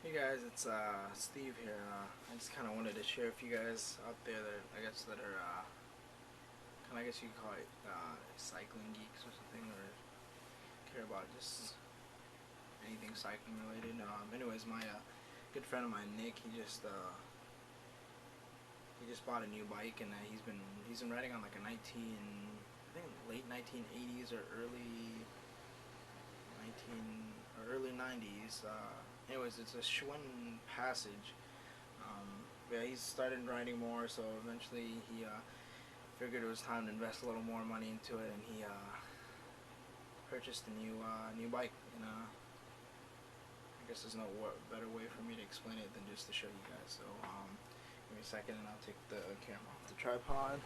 Hey guys, it's Steve here. I just kind of wanted to share with you guys out there that that are kind of you could call it cycling geeks or something, or care about just anything cycling related. Anyways, my good friend of mine, Nick, he just bought a new bike, and he's been riding on like a I think late 1980s or early 90s. Anyways, it's a Schwinn Passage. Yeah, he's started riding more, so eventually he figured it was time to invest a little more money into it, and he purchased a new bike. And I guess there's no better way for me to explain it than just to show you guys. So give me a second, and I'll take the camera off the tripod.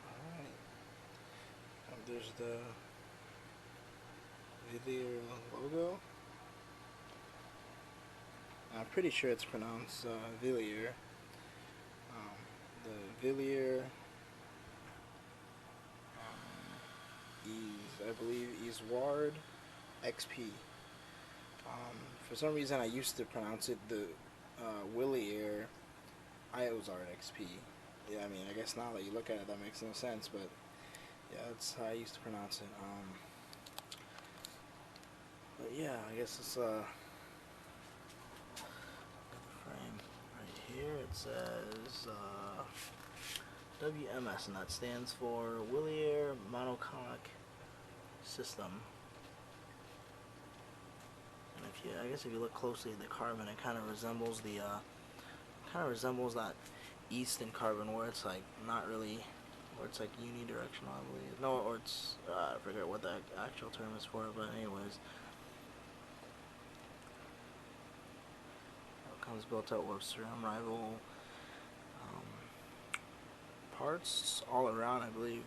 Alright. There's the Wilier logo. I'm pretty sure it's pronounced Wilier. The Wilier is, I believe, Izoard XP. For some reason, I used to pronounce it the Wilier Izoard XP. Yeah, I mean, I guess now that you look at it, that makes no sense, but yeah, that's how I used to pronounce it. But yeah, I guess it's the frame right here. It says WMS, and that stands for Wilier Monoconic System. And I guess if you look closely at the carbon, it kind of resembles that Easton carbon, where it's like not really, where it's like unidirectional, I believe. No, or it's I forget what the actual term is for it, but anyways. Comes built out with SRAM rival parts all around, I believe.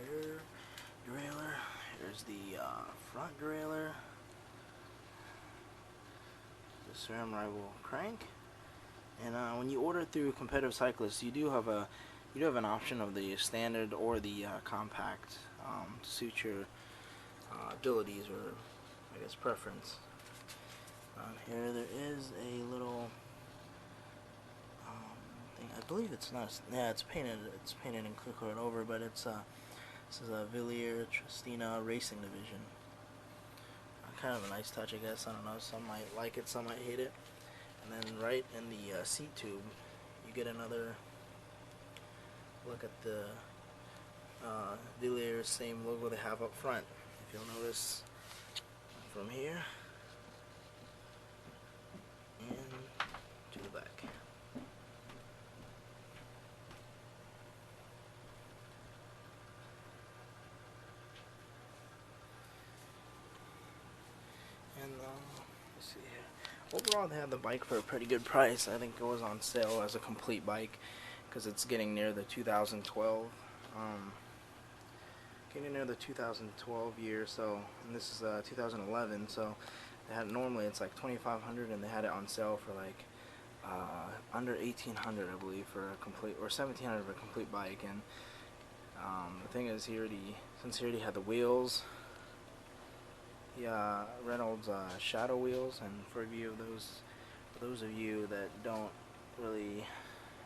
Rear derailleur. Here's the front derailleur. The SRAM rival crank. And when you order through Competitive Cyclist, you do have an option of the standard or the compact to suit your abilities, or I guess preference. On here there is a little thing. I believe it's not. Yeah, it's painted. It's painted and clear over, but it's this is a Wilier Tristina Racing Division. Kind of a nice touch, I guess. I don't know. Some might like it, some might hate it. And then right in the seat tube, you get another look at the Wilier same logo they have up front. If you'll notice from here and to the back. And let's see here. Overall, they had the bike for a pretty good price. I think it was on sale as a complete bike because it's getting near the 2012. Getting near the 2012 year, so, and this is 2011, so they had, normally it's like $2,500, and they had it on sale for like under $1,800, I believe, for a complete, or $1,700 for a complete bike. And the thing is, since he already had the wheels, the Reynolds Shadow wheels, and for those of you that don't really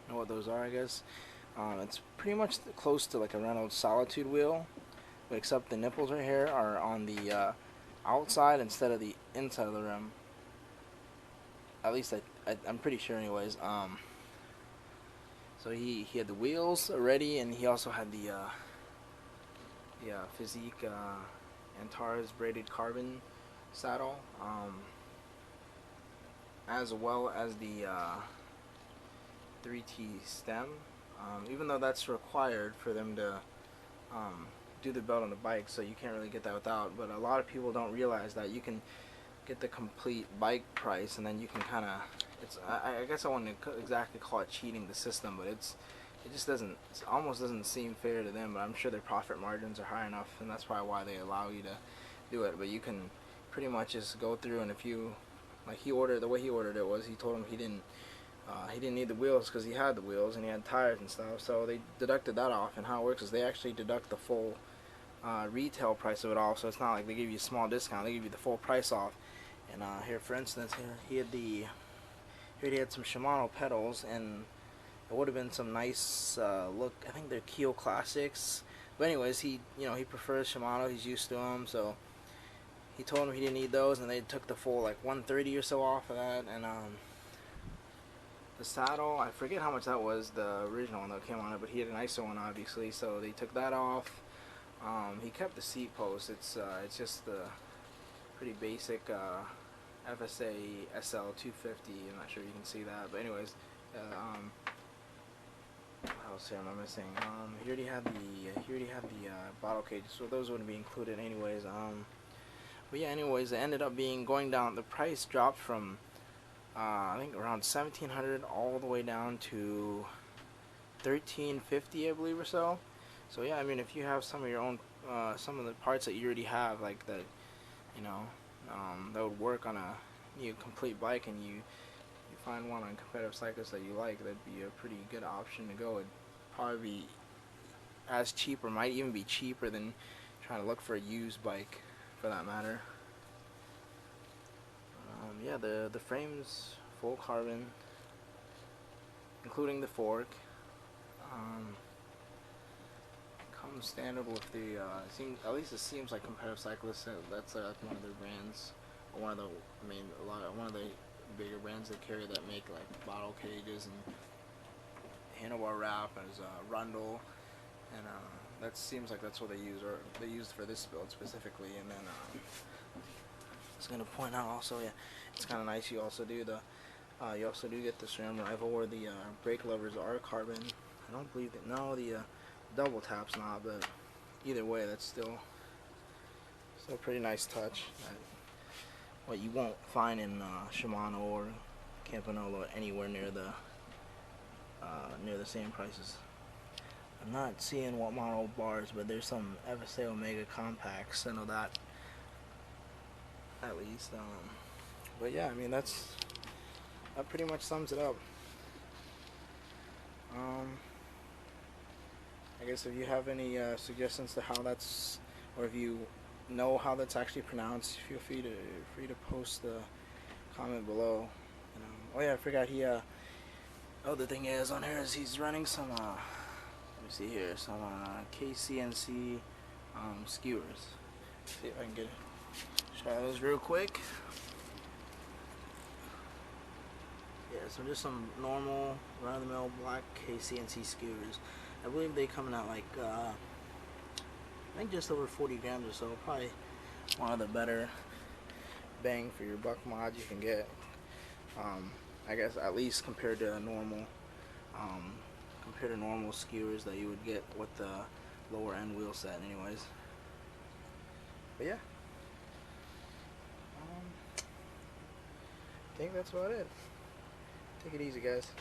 know what those are, I guess it's pretty much close to like a Reynolds Solitude wheel, except the nipples right here are on the outside instead of the inside of the rim. At least I'm pretty sure, anyways. So he had the wheels already, and he also had the Physique Antares braided carbon saddle, as well as the 3T stem. Even though that's required for them to do the belt on the bike, so you can't really get that without. But a lot of people don't realize that you can get the complete bike price, and then you can kind of, I guess I wouldn't exactly call it cheating the system, but it just doesn't, it almost doesn't seem fair to them. But I'm sure their profit margins are high enough, and that's probably why they allow you to do it. But you can pretty much just go through, and if you, like, the way he ordered it was, he told him he didn't he didn't need the wheels because he had the wheels and he had tires and stuff, so they deducted that off. And how it works is they actually deduct the full retail price of it all, so it's not like they give you a small discount, they give you the full price off. And here, for instance, here he had some Shimano pedals, and it would have been some nice look. I think they're Keel Classics, but anyways, he prefers Shimano, he's used to them, so he told him he didn't need those, and they took the full like 130 or so off of that. And the saddle, I forget how much that was, the original one that came on it, but he had an ISO one obviously, so they took that off. He kept the seat post. It's just the pretty basic FSA SL 250. I'm not sure if you can see that, but anyways, what else here am I missing? He already had the bottle cage, so those wouldn't be included anyways. But yeah, anyways, it ended up going down. The price dropped from I think around 1,700 all the way down to 1,350, I believe, or so. So yeah, I mean, if you have some of your own, some of the parts that you already have, like that, that would work on a complete bike, and you find one on Competitive Cyclist that you like, that'd be a pretty good option to go. It'd probably be as cheap, or might even be cheaper than trying to look for a used bike, for that matter. Yeah, the frame's full carbon, including the fork. Comes standard with the at least it seems like Competitive Cyclists. That's one of their brands, or one of the one of the bigger brands that carry, that make like bottle cages and handlebar wrap as Rundle, and that seems like that's what they use, or they used for this build specifically. And then I was gonna point out also, yeah, it's kind of nice. You also do get the SRAM rifle, where the brake levers are carbon. I don't believe that. No, the double tap's not, but either way, that's still a pretty nice touch. What you won't find in Shimano or Campanolo anywhere near the same prices. I'm not seeing what model bars, but there's some FSA Omega compacts. I know that at least. But yeah, I mean, that pretty much sums it up. I guess if you have any suggestions to how that's, or if you know how that's actually pronounced, feel free to post the comment below. Oh yeah, I forgot other thing is on here is he's running some let me see here, some KCNC skewers. See if I can try those real quick. Yeah, so just some normal run-of-the-mill black KCNC skewers. I believe they coming out like I think just over 40 grams or so. Probably one of the better bang for your buck mods you can get. I guess at least compared to normal skewers that you would get with the lower end wheel set, anyways. But yeah, I think that's about it. Take it easy, guys.